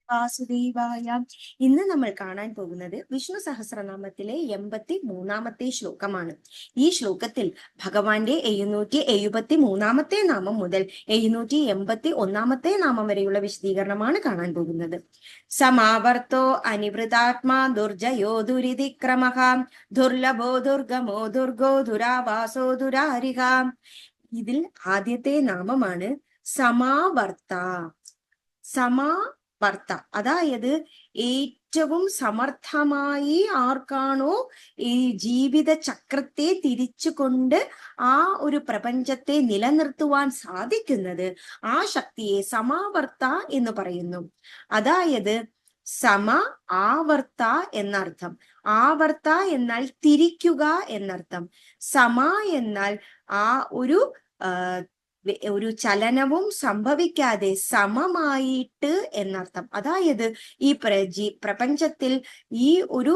വാസുദേവായ. ഇന്ന് നമ്മൾ കാണാൻ പോകുന്നത് വിഷ്ണു സഹസ്രനാമത്തിലെ 83-ാമത്തെ ശ്ലോകമാണ്. ഈ ശ്ലോകത്തിൽ ഭഗവാന്റെ 773-ാമത്തെ നാമം മുതൽ 781-ാമത്തെ നാമം വരെയുള്ള വിശദീകരണമാണ് കാണാൻ പോകുന്നത്. സമാവർത്തോ അനിവൃതാത്മാ ദുർജയോ ദുരിതിക്രമഃ ദുർലഭോ ദുർഗമോ ദുർഗോ ദുരാവാസോ ദുരാരിഹ. ഇതിൽ ആദ്യത്തെ നാമമാണ് സമാവർത്ത. സമാവർത്ത അതായത് ഏറ്റവും സമർത്ഥമായി ആർക്കാണോ ഈ ജീവിത ചക്രത്തെ തിരിച്ചുകൊണ്ട് ആ ഒരു പ്രപഞ്ചത്തെ നിലനിർത്തുവാൻ സാധിക്കുന്നത്, ആ ശക്തിയെ സമാവർത്ത എന്ന് പറയുന്നു. അതായത് സമ ആവർത്ത എന്നർത്ഥം. ആവർത്ത എന്നാൽ തിരിക്കുക എന്നർത്ഥം. സമ എന്നാൽ ആ ഒരു ചലനവും സംഭവിക്കാതെ സമമായിട്ട് എന്നർത്ഥം. അതായത് ഈ പ്രപഞ്ചത്തിൽ ഈ ഒരു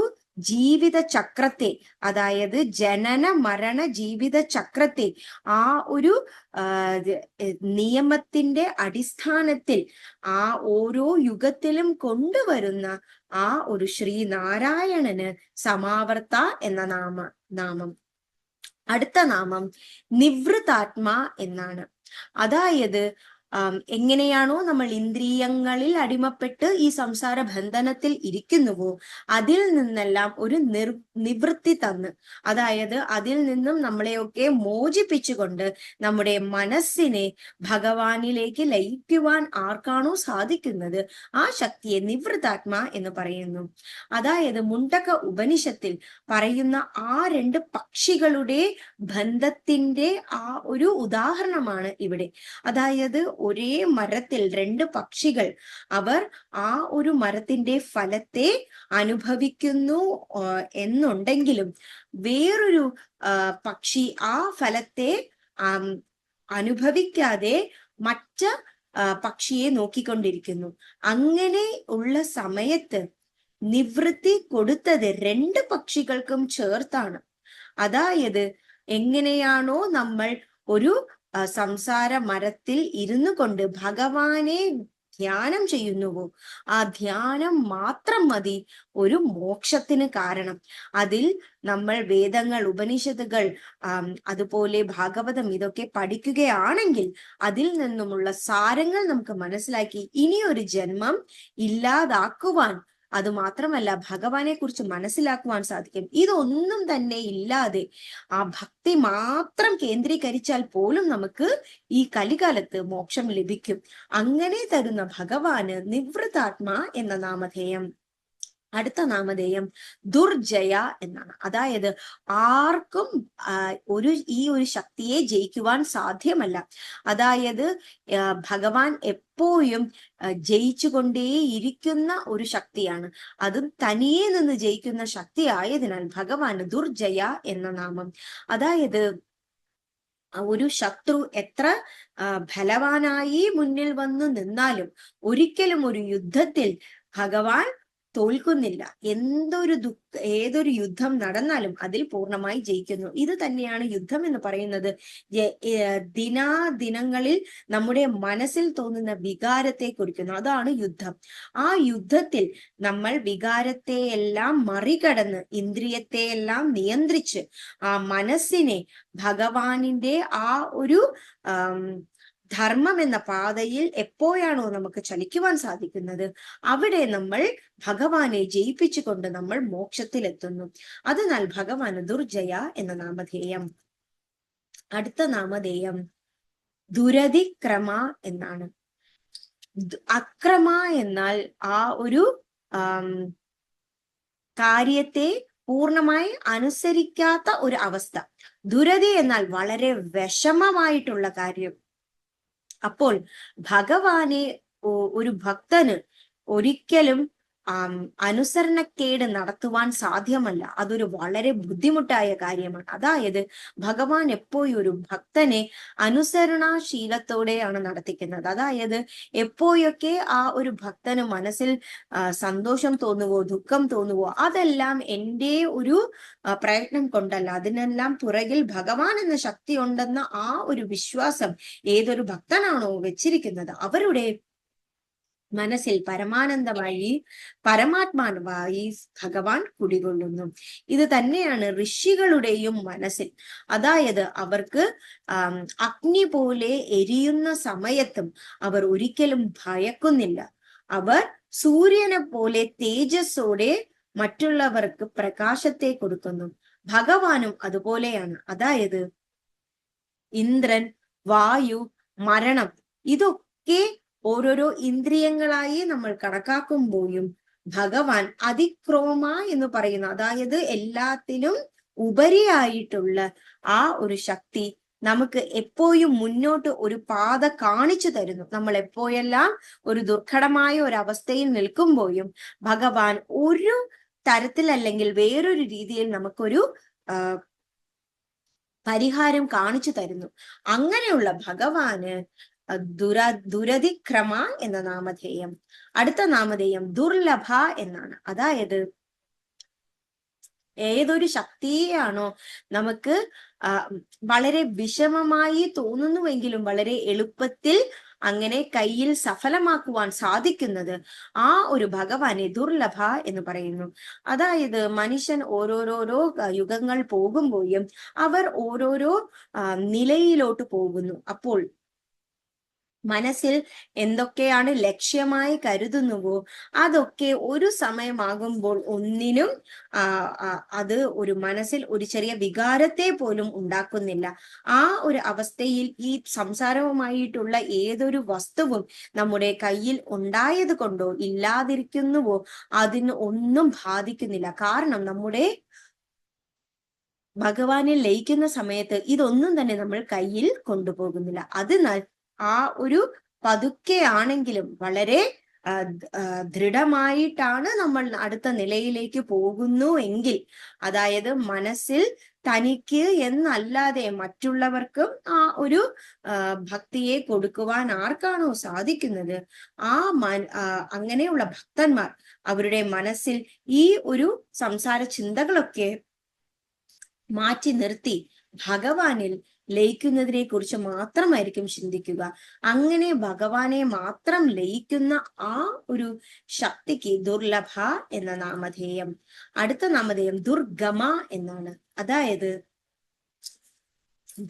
ജീവിത ചക്രത്തെ, അതായത് ജനന മരണ ജീവിത ചക്രത്തെ ആ ഒരു നിയമത്തിന്റെ അടിസ്ഥാനത്തിൽ ആ ഓരോ യുഗത്തിലും കൊണ്ടുവരുന്ന ആ ഒരു ശ്രീനാരായണന് സമാവർത്ത എന്ന നാമം. അടുത്ത നാമം നിവൃതാത്മാ എന്നാണ്. അതായത് എങ്ങനെയാണോ നമ്മൾ ഇന്ദ്രിയങ്ങളിൽ അടിമപ്പെട്ട് ഈ സംസാര ബന്ധനത്തിൽ ഇരിക്കുന്നുവോ അതിൽ നിന്നെല്ലാം ഒരു നിവൃത്തി തന്ന്, അതായത് അതിൽ നിന്നും നമ്മളെയൊക്കെ മോചിപ്പിച്ചുകൊണ്ട് നമ്മുടെ മനസ്സിനെ ഭഗവാനിലേക്ക് ലയിക്കുവാൻ ആർക്കാണോ സാധിക്കുന്നത് ആ ശക്തിയെ നിവൃതാത്മാ എന്ന് പറയുന്നു. അതായത് മുണ്ടക ഉപനിഷത്തിൽ പറയുന്ന ആ രണ്ട് പക്ഷികളുടെ ബന്ധത്തിന്റെ ആ ഒരു ഉദാഹരണമാണ് ഇവിടെ. അതായത് ഒരേ മരത്തിൽ രണ്ട് പക്ഷികൾ, അവർ ആ ഒരു മരത്തിന്റെ ഫലത്തെ അനുഭവിക്കുന്നു എന്നുണ്ടെങ്കിലും വേറൊരു പക്ഷി ആ ഫലത്തെ അനുഭവിക്കാതെ മറ്റ് പക്ഷിയെ നോക്കിക്കൊണ്ടിരിക്കുന്നു. അങ്ങനെ ഉള്ള സമയത്ത് നിവൃത്തി കൊടുത്തത് രണ്ട് പക്ഷികൾക്കും ചേർത്താണ്. അതായത് എങ്ങനെയാണോ നമ്മൾ ഒരു സംസാര മരത്തിൽ ഇരുന്നു കൊണ്ട് ഭഗവാനെ ധ്യാനം ചെയ്യുന്നുവോ ആ ധ്യാനം മാത്രം മതി ഒരു മോക്ഷത്തിന് കാരണം. അതിൽ നമ്മൾ വേദങ്ങൾ, ഉപനിഷത്തുകൾ, അതുപോലെ ഭാഗവതം ഇതൊക്കെ പഠിക്കുകയാണെങ്കിൽ അതിൽ നിന്നുമുള്ള സാരങ്ങൾ നമുക്ക് മനസ്സിലാക്കി ഇനിയൊരു ജന്മം ഇല്ലാതാക്കുവാൻ, അതുമാത്രമല്ല ഭഗവാനെ കുറിച്ച് മനസ്സിലാക്കുവാൻ സാധിക്കും. ഇതൊന്നും തന്നെ ഇല്ലാതെ ആ ഭക്തി മാത്രം കേന്ദ്രീകരിച്ചാൽ പോലും നമുക്ക് ഈ കലികാലത്ത് മോക്ഷം ലഭിക്കും. അങ്ങനെ തരുന്ന ഭഗവാന് നിവൃതാത്മാ എന്ന നാമധേയം. അടുത്ത നാമധേയം ദുർജയ എന്നാണ്. അതായത് ആർക്കും ഈ ഒരു ശക്തിയെ ജയിക്കുവാൻ സാധ്യമല്ല. അതായത് ഭഗവാൻ എപ്പോഴും ജയിച്ചുകൊണ്ടേയിരിക്കുന്ന ഒരു ശക്തിയാണ്. അതും തനിയെ നിന്ന് ജയിക്കുന്ന ശക്തി ആയതിനാൽ ഭഗവാന് ദുർജയ എന്ന നാമം. അതായത് ഒരു ശത്രു എത്ര ബലവാനായി മുന്നിൽ വന്നു നിന്നാലും ഒരിക്കലും ഒരു യുദ്ധത്തിൽ ഭഗവാൻ തോൽക്കുന്നില്ല. ഏതൊരു യുദ്ധം നടന്നാലും അതിൽ പൂർണ്ണമായി ജയിക്കുന്നു. ഇത് തന്നെയാണ് യുദ്ധം എന്ന് പറയുന്നത്. ദിനങ്ങളിൽ നമ്മുടെ മനസ്സിൽ തോന്നുന്ന വികാരത്തെ കുറിക്കുന്നു. അതാണ് യുദ്ധം. ആ യുദ്ധത്തിൽ നമ്മൾ വികാരത്തെ എല്ലാം മറികടന്ന് ഇന്ദ്രിയത്തെ എല്ലാം നിയന്ത്രിച്ച് ആ മനസ്സിനെ ഭഗവാനിന്റെ ആ ഒരു ധർമ്മം എന്ന പാതയിൽ എപ്പോഴാണോ നമുക്ക് ചലിക്കുവാൻ സാധിക്കുന്നത് അവിടെ നമ്മൾ ഭഗവാനെ ജയിപ്പിച്ചുകൊണ്ട് നമ്മൾ മോക്ഷത്തിലെത്തുന്നു. അതിനാൽ ഭഗവാന് ദുർജയ എന്ന നാമധേയം. അടുത്ത നാമധേയം ദുരതിക്രമ എന്നാണ്. അക്രമ എന്നാൽ ആ ഒരു കാര്യത്തെ പൂർണ്ണമായി അനുസരിക്കാത്ത ഒരു അവസ്ഥ. ദുരതി എന്നാൽ വളരെ വിഷമമായിട്ടുള്ള കാര്യം. അപ്പോൾ ഭഗവാനെ ഒരു ഭക്തന് ഒരിക്കലും അനുസരണക്കേട് നടത്തുവാൻ സാധ്യമല്ല. അതൊരു വളരെ ബുദ്ധിമുട്ടായ കാര്യമാണ്. അതായത് ഭഗവാൻ എപ്പോഴും ഒരു ഭക്തനെ അനുസരണാശീലത്തോടെയാണ് നടത്തിക്കുന്നത്. അതായത് എപ്പോഴൊക്കെ ആ ഒരു ഭക്തന് മനസ്സിൽ സന്തോഷം തോന്നുവോ ദുഃഖം തോന്നുവോ അതെല്ലാം എൻ്റെ ഒരു പ്രയത്നം കൊണ്ടല്ല, അതിനെല്ലാം പുറകിൽ ഭഗവാൻ എന്ന ശക്തി ഉണ്ടെന്ന ആ ഒരു വിശ്വാസം ഏതൊരു ഭക്തനാണോ വെച്ചിരിക്കുന്നത് അവരുടെ മനസ്സിൽ പരമാത്മാവായി ഭഗവാൻ കുടികൊള്ളുന്നു. ഇത് തന്നെയാണ് ഋഷികളുടെയും മനസ്സിൽ. അതായത് അവർക്ക് അഗ്നി പോലെ എരിയുന്ന സമയത്തും അവർ ഒരിക്കലും ഭയക്കുന്നില്ല. അവർ സൂര്യനെ പോലെ തേജസ്സോടെ മറ്റുള്ളവർക്ക് പ്രകാശത്തെ കൊടുക്കുന്നു. ഭഗവാനും അതുപോലെയാണ്. അതായത് ഇന്ദ്രൻ, വായു, മരണം, ഇതൊക്കെ ഓരോരോ ഇന്ദ്രിയങ്ങളായി നമ്മൾ കണക്കാക്കുമ്പോഴും ഭഗവാൻ അതിക്രോമ എന്ന് പറയുന്ന, അതായത് എല്ലാത്തിലും ഉപരിയായിട്ടുള്ള ആ ഒരു ശക്തി നമുക്ക് എപ്പോഴും മുന്നോട്ട് ഒരു പാത കാണിച്ചു തരുന്നു. നമ്മൾ എപ്പോഴെല്ലാം ഒരു ദുർഘടമായ ഒരു അവസ്ഥയിൽ നിൽക്കുമ്പോഴും ഭഗവാൻ ഒരു തരത്തിൽ അല്ലെങ്കിൽ വേറൊരു രീതിയിൽ നമുക്കൊരു പരിഹാരം കാണിച്ചു തരുന്നു. അങ്ങനെയുള്ള ഭഗവാന് ദുരതിക്രമ എന്ന നാമധേയം. അടുത്ത നാമധേയം ദുർലഭ എന്നാണ്. അതായത് ഏതൊരു ശക്തിയെയാണോ നമുക്ക് വളരെ വിഷമമായി തോന്നുന്നുവെങ്കിലും വളരെ എളുപ്പത്തിൽ അങ്ങനെ കയ്യിൽ സഫലമാക്കുവാൻ സാധിക്കുന്നത്, ആ ഒരു ഭഗവാനെ ദുർലഭ എന്ന് പറയുന്നു. അതായത് മനുഷ്യൻ ഓരോരോരോ യുഗങ്ങൾ പോകുമ്പോഴും അവർ ഓരോരോ നിലയിലോട്ട് പോകുന്നു. അപ്പോൾ മനസ്സിൽ എന്തൊക്കെയാണ് ലക്ഷ്യമായി കരുതുന്നുവോ അതൊക്കെ ഒരു സമയമാകുമ്പോൾ ഒന്നിനും അത് ഒരു മനസ്സിൽ ഒരു ചെറിയ വികാരത്തെ പോലും ഉണ്ടാക്കുന്നില്ല. ആ ഒരു അവസ്ഥയിൽ ഈ സംസാരവുമായിട്ടുള്ള ഏതൊരു വസ്തുവും നമ്മുടെ കയ്യിൽ ഉണ്ടായത് കൊണ്ടോ ഇല്ലാതിരിക്കുന്നുവോ അതിന് ഒന്നും ബാധിക്കുന്നില്ല. കാരണം നമ്മുടെ ഭഗവാനെ ലയിക്കുന്ന സമയത്ത് ഇതൊന്നും തന്നെ നമ്മൾ കയ്യിൽ കൊണ്ടുപോകുന്നില്ല. അതിനാൽ ആ ഒരു പതുക്കെ ആണെങ്കിലും വളരെ ദൃഢമായിട്ടാണ് നമ്മൾ അടുത്ത നിലയിലേക്ക് പോകുന്നു എങ്കിൽ, അതായത് മനസ്സിൽ തനിക്ക് എന്നല്ലാതെ മറ്റുള്ളവർക്കും ആ ഒരു ഭക്തിയെ കൊടുക്കുവാൻ ആർക്കാണോ സാധിക്കുന്നത്, അങ്ങനെയുള്ള ഭക്തന്മാർ അവരുടെ മനസ്സിൽ ഈ ഒരു സംസാര ചിന്തകളൊക്കെ മാറ്റി നിർത്തി ഭഗവാനിൽ ലയിക്കുന്നതിനെ കുറിച്ച് മാത്രമായിരിക്കും ചിന്തിക്കുക. അങ്ങനെ ഭഗവാനെ മാത്രം ലയിക്കുന്ന ആ ഒരു ശക്തിക്ക് ദുർലഭ എന്ന നാമധേയം. അടുത്ത നാമധേയം ദുർഗമ എന്നാണ്. അതായത്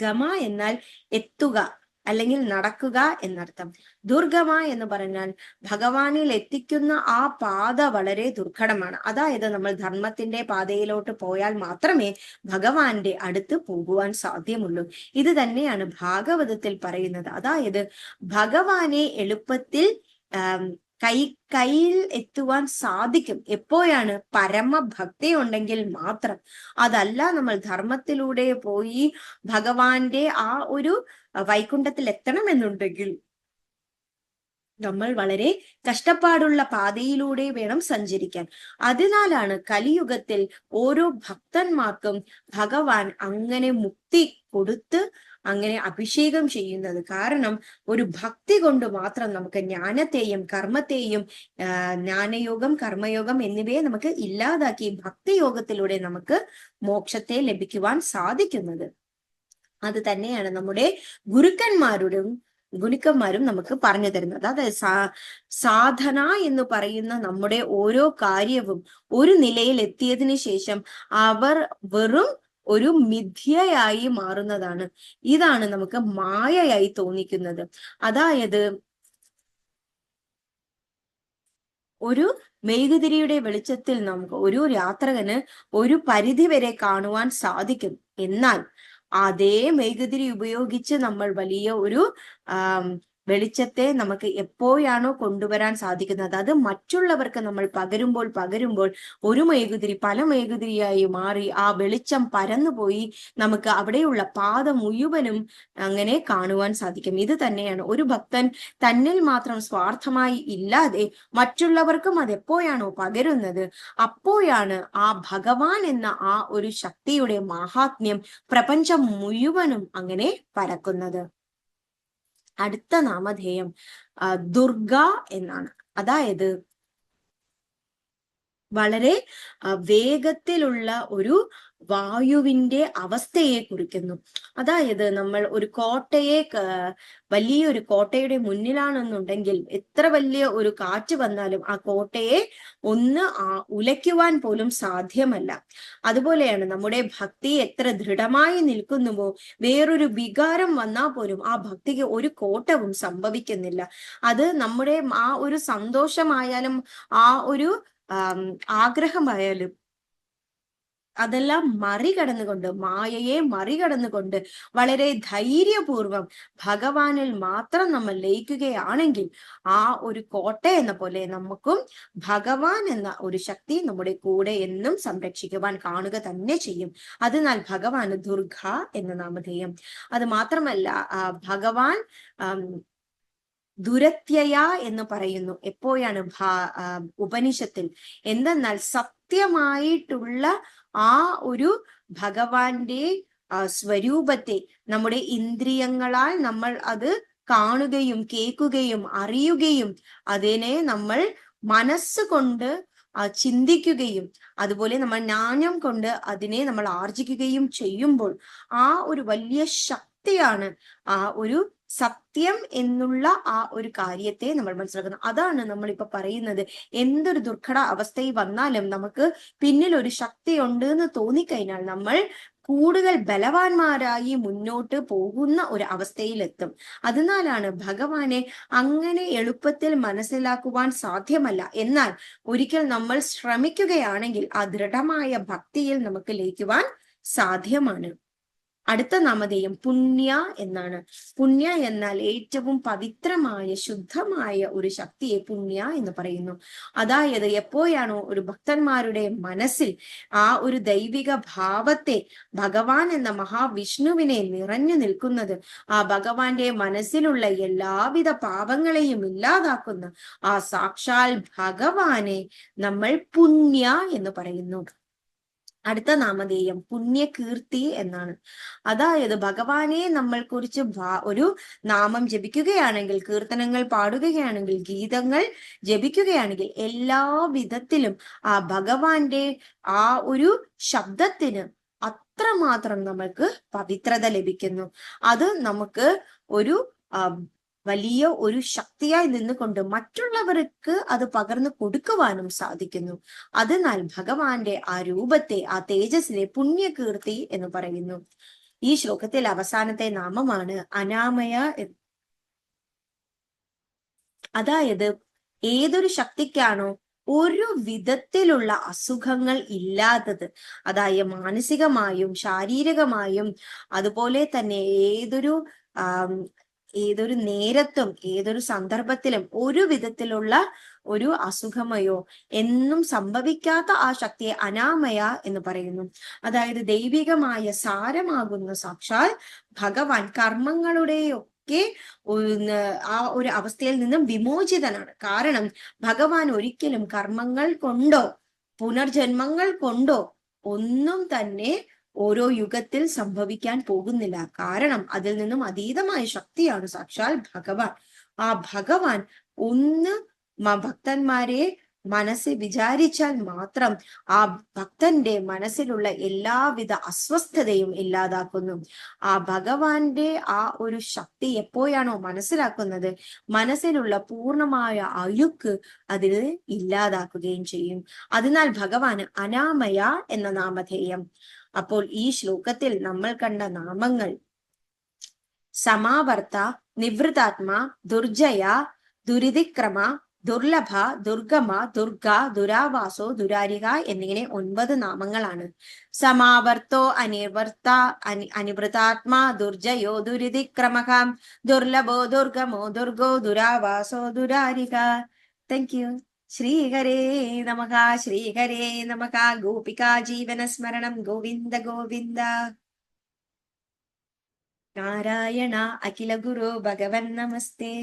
ഗമ എന്നാൽ എത്തുക അല്ലെങ്കിൽ നടക്കുക എന്നർത്ഥം. ദുർഗമ എന്ന് പറഞ്ഞാൽ ഭഗവാനിൽ എത്തിക്കുന്ന ആ പാത വളരെ ദുർഘടമാണ്. അതായത് നമ്മൾ ധർമ്മത്തിന്റെ പാതയിലോട്ട് പോയാൽ മാത്രമേ ഭഗവാന്റെ അടുത്ത് പോകുവാൻ സാധ്യമുള്ളൂ. ഇത് തന്നെയാണ് ഭാഗവതത്തിൽ പറയുന്നത്. അതായത് ഭഗവാനെ എളുപ്പത്തിൽ കയ്യിൽ എത്തുവാൻ സാധിക്കും എപ്പോഴാണ് പരമഭക്തി ഉണ്ടെങ്കിൽ മാത്രം. അതല്ല നമ്മൾ ധർമ്മത്തിലൂടെ പോയി ഭഗവാന്റെ ആ ഒരു വൈകുണ്ഠത്തിൽ എത്തണമെന്നുണ്ടെങ്കിൽ നമ്മൾ വളരെ കഷ്ടപ്പാടുള്ള പാതയിലൂടെ വേണം സഞ്ചരിക്കാൻ. അതിനാലാണ് കലിയുഗത്തിൽ ഓരോ ഭക്തന്മാർക്കും ഭഗവാൻ അങ്ങനെ മുക്തി കൊടുത്ത് അങ്ങനെ അഭിഷേകം ചെയ്യുന്നത്. കാരണം ഒരു ഭക്തി കൊണ്ട് മാത്രം നമുക്ക് ജ്ഞാനത്തെയും കർമ്മത്തെയും ജ്ഞാനയോഗം കർമ്മയോഗം എന്നിവയെ നമുക്ക് ഇല്ലാതാക്കി ഭക്തിയോഗത്തിലൂടെ നമുക്ക് മോക്ഷത്തെ ലഭിക്കുവാൻ സാധിക്കുന്നത്. അത് തന്നെയാണ് നമ്മുടെ ഗുരുക്കന്മാരും നമുക്ക് പറഞ്ഞു തരുന്നത്. അതായത് സാധന എന്ന് പറയുന്ന നമ്മുടെ ഓരോ കാര്യവും ഒരു നിലയിൽ എത്തിയതിനു ശേഷം അവർ വെറും ഒരു മിഥ്യയായി മാറുന്നതാണ്. ഇതാണ് നമുക്ക് മായയായി തോന്നിക്കുന്നത്. അതായത് ഒരു മെഴുകുതിരിയുടെ വെളിച്ചത്തിൽ നമുക്ക് ഒരു യാത്രകന് ഒരു പരിധി വരെ കാണുവാൻ സാധിക്കും. എന്നാൽ അതേ മെഴുകുതിരി ഉപയോഗിച്ച് നമ്മൾ വലിയ ഒരു വെളിച്ചത്തെ നമുക്ക് എപ്പോഴാണോ കൊണ്ടുവരാൻ സാധിക്കുന്നത്, അത് മറ്റുള്ളവർക്ക് നമ്മൾ പകരുമ്പോൾ ഒരു മെഴുകുതിരി പല മെഴുകുതിരിയായി മാറി ആ വെളിച്ചം പരന്നുപോയി നമുക്ക് അവിടെയുള്ള പാത മുഴുവനും അങ്ങനെ കാണുവാൻ സാധിക്കും. ഇത് തന്നെയാണ് ഒരു ഭക്തൻ തന്നിൽ മാത്രം സ്വാർത്ഥമായി ഇല്ലാതെ മറ്റുള്ളവർക്കും അതെപ്പോഴാണോ പകരുന്നത്, അപ്പോഴാണ് ആ ഭഗവാൻ എന്ന ആ ഒരു ശക്തിയുടെ മാഹാത്മ്യം പ്രപഞ്ചം മുഴുവനും അങ്ങനെ പരക്കുന്നത്. അടുത്ത നാമധേയം ദുർഗ എന്നാണ്. അതായത് വളരെ വേഗത്തിലുള്ള ഒരു വായുവിന്റെ അവസ്ഥയെ കുറിക്കുന്നു. അതായത് നമ്മൾ ഒരു കോട്ടയെ വലിയൊരു കോട്ടയുടെ മുന്നിലാണെന്നുണ്ടെങ്കിൽ എത്ര വലിയ ഒരു കാറ്റ് വന്നാലും ആ കോട്ടയെ ഒന്ന് ഉലയ്ക്കുവാൻ പോലും സാധ്യമല്ല. അതുപോലെയാണ് നമ്മുടെ ഭക്തി എത്ര ദൃഢമായി നിൽക്കുന്നുവോ വേറൊരു വികാരം വന്നാൽ പോലും ആ ഭക്തിക്ക് ഒരു കോട്ടവും സംഭവിക്കുന്നില്ല. അത് നമ്മുടെ ആ ഒരു സന്തോഷമായാലും ആ ഒരു ആഗ്രഹമായാലും അതെല്ലാം മറികടന്നുകൊണ്ട്, മായയെ മറികടന്നുകൊണ്ട് വളരെ ധൈര്യപൂർവം ഭഗവാനിൽ മാത്രം നമ്മൾ ലയിക്കുകയാണെങ്കിൽ ആ ഒരു കോട്ട എന്ന പോലെ നമുക്കും ഭഗവാൻ എന്ന ഒരു ശക്തി നമ്മുടെ കൂടെ എന്നും സംരക്ഷിക്കുവാൻ കാണുക തന്നെ ചെയ്യും. അതിനാൽ ഭഗവാന് ദുർഗ എന്ന നാമധേയം. അത് മാത്രമല്ല ഭഗവാൻ ദുരത്യയ എന്ന് പറയുന്നു എപ്പോഴാണ് ഉപനിഷത്തിൽ. എന്തെന്നാൽ സത്യമായിട്ടുള്ള ആ ഒരു ഭഗവാന്റെ സ്വരൂപത്തെ നമ്മുടെ ഇന്ദ്രിയങ്ങളാൽ നമ്മൾ അത് കാണുകയും കേൾക്കുകയും അറിയുകയും അതിനെ നമ്മൾ മനസ്സുകൊണ്ട് ചിന്തിക്കുകയും അതുപോലെ നമ്മൾ ജ്ഞാനം കൊണ്ട് അതിനെ നമ്മൾ ആർജിക്കുകയും ചെയ്യുമ്പോൾ ആ ഒരു വലിയ ശക്തിയാണ് ആ ഒരു സത്യം എന്നുള്ള ആ ഒരു കാര്യത്തെ നമ്മൾ മനസ്സിലാക്കുന്നത്. അതാണ് നമ്മളിപ്പോ പറയുന്നത്. എന്തൊരു ദുർഘട അവസ്ഥയിൽ വന്നാലും നമുക്ക് പിന്നിൽ ഒരു ശക്തി ഉണ്ട് എന്ന് തോന്നിക്കഴിഞ്ഞാൽ നമ്മൾ കൂടുതൽ ബലവാന്മാരായി മുന്നോട്ട് പോകുന്ന ഒരു അവസ്ഥയിലെത്തും. അതിനാലാണ് ഭഗവാനെ അങ്ങനെ എളുപ്പത്തിൽ മനസ്സിലാക്കുവാൻ സാധ്യമല്ല. എന്നാൽ ഒരിക്കൽ നമ്മൾ ശ്രമിക്കുകയാണെങ്കിൽ ആ ദൃഢമായ ഭക്തിയിൽ നമുക്ക് ലയിക്കുവാൻ സാധ്യമാണ്. അടുത്ത നാമധേയം പുണ്യ എന്നാണ്. പുണ്യ എന്നാൽ ഏറ്റവും പവിത്രമായ ശുദ്ധമായ ഒരു ശക്തിയെ പുണ്യ എന്ന് പറയുന്നു. അതായത് എപ്പോഴാണോ ഒരു ഭക്തന്മാരുടെ മനസ്സിൽ ആ ഒരു ദൈവിക ഭാവത്തെ ഭഗവാൻ എന്ന മഹാവിഷ്ണുവിനെ നിറഞ്ഞു നിൽക്കുന്നത്, ആ ഭഗവാന്റെ മനസ്സിലുള്ള എല്ലാവിധ പാപങ്ങളെയും ഇല്ലാതാക്കുന്ന ആ സാക്ഷാൽ ഭഗവാനെ നമ്മൾ പുണ്യ എന്ന് പറയുന്നു. അടുത്ത നാമധേയം പുണ്യകീർത്തി എന്നാണ്. അതായത് ഭഗവാനെ നമ്മൾ കുറിച്ച് ഒരു നാമം ജപിക്കുകയാണെങ്കിൽ, കീർത്തനങ്ങൾ പാടുകയാണെങ്കിൽ, ഗീതങ്ങൾ ജപിക്കുകയാണെങ്കിൽ എല്ലാ വിധത്തിലും ആ ഭഗവാന്റെ ആ ഒരു ശബ്ദത്തിന് അത്രമാത്രം നമ്മൾക്ക് പവിത്രത ലഭിക്കുന്നു. അത് നമുക്ക് ഒരു വലിയ ഒരു ശക്തിയായി നിന്നുകൊണ്ട് മറ്റുള്ളവർക്ക് അത് പകർന്നു കൊടുക്കുവാനും സാധിക്കുന്നു. അതിനാൽ ഭഗവാന്റെ ആ രൂപത്തെ, ആ തേജസ്സിനെ പുണ്യകീർത്തി എന്ന് പറയുന്നു. ഈ ശ്ലോകത്തിൽ അവസാനത്തെ നാമമാണ് അനാമയ. അതായത് ഏതൊരു ശക്തിക്കാണോ ഒരു വിധത്തിലുള്ള അസുഖങ്ങൾ ഇല്ലാത്തത്, അതായത് മാനസികമായും ശാരീരികമായും അതുപോലെ തന്നെ ഏതൊരു നേരത്തും ഏതൊരു സന്ദർഭത്തിലും ഒരു വിധത്തിലുള്ള ഒരു അസുഖമയോ എന്നും സംഭവിക്കാത്ത ആ ശക്തിയെ അനാമയ എന്ന് പറയുന്നു. അതായത് ദൈവികമായ സാരമാകുന്ന സാക്ഷാൽ ഭഗവാൻ കർമ്മങ്ങളുടെയൊക്കെ ആ ഒരു അവസ്ഥയിൽ നിന്നും വിമോചിതനാണ്. കാരണം ഭഗവാൻ ഒരിക്കലും കർമ്മങ്ങൾ കൊണ്ടോ പുനർജന്മങ്ങൾ കൊണ്ടോ ഒന്നും തന്നെ ഓരോ യുഗത്തിൽ സംഭവിക്കാൻ പോകുന്നില്ല. കാരണം അതിൽ നിന്നും അതീതമായ ശക്തിയാണ് സാക്ഷാൽ ഭഗവാൻ. ആ ഭഗവാൻ ഒന്ന് ഭക്തന്മാരെ മനസ്സിൽ വിചാരിച്ചാൽ മാത്രം ആ ഭക്തന്റെ മനസ്സിലുള്ള എല്ലാവിധ അസ്വസ്ഥതയും ഇല്ലാതാക്കുന്നു. ആ ഭഗവാന്റെ ആ ഒരു ശക്തി എപ്പോഴാണോ മനസ്സിലാക്കുന്നത്, മനസ്സിലുള്ള പൂർണ്ണമായ അഴുക്ക് അതിന് ഇല്ലാതാക്കുകയും ചെയ്യും. അതിനാൽ ഭഗവാന് അനാമയ എന്ന നാമധേയം. അപ്പോൾ ഈ ശ്ലോകത്തിൽ നമ്മൾ കണ്ട നാമങ്ങൾ സമാവർത്ത, നിവൃതാത്മ, ദുർജയ, ദുരിതിക്രമ, ദുർലഭ, ദുർഗമ, ദുർഗ, ദുരാവാസോ, ദുരാരിക എന്നിങ്ങനെ 9 നാമങ്ങളാണ്. സമാവർത്തോ അനിവർത്ത, അനിവൃതാത്മാ, ദുർജയോ ദുരിതിക്രമ, ദുർലഭോ ദുർഗമോ, ദുർഗോ ദുരാവാസോ, ദുരാരിക. Thank you. ശ്രീഹരേ നമഃ. ശ്രീഹരേ നമഃ. ഗോപികാ ജീവന സ്മരണം. ഗോവിന്ദ ഗോവിന്ദ. നാരായണ അഖില ഗുരു ഭഗവൻ നമസ്തേ.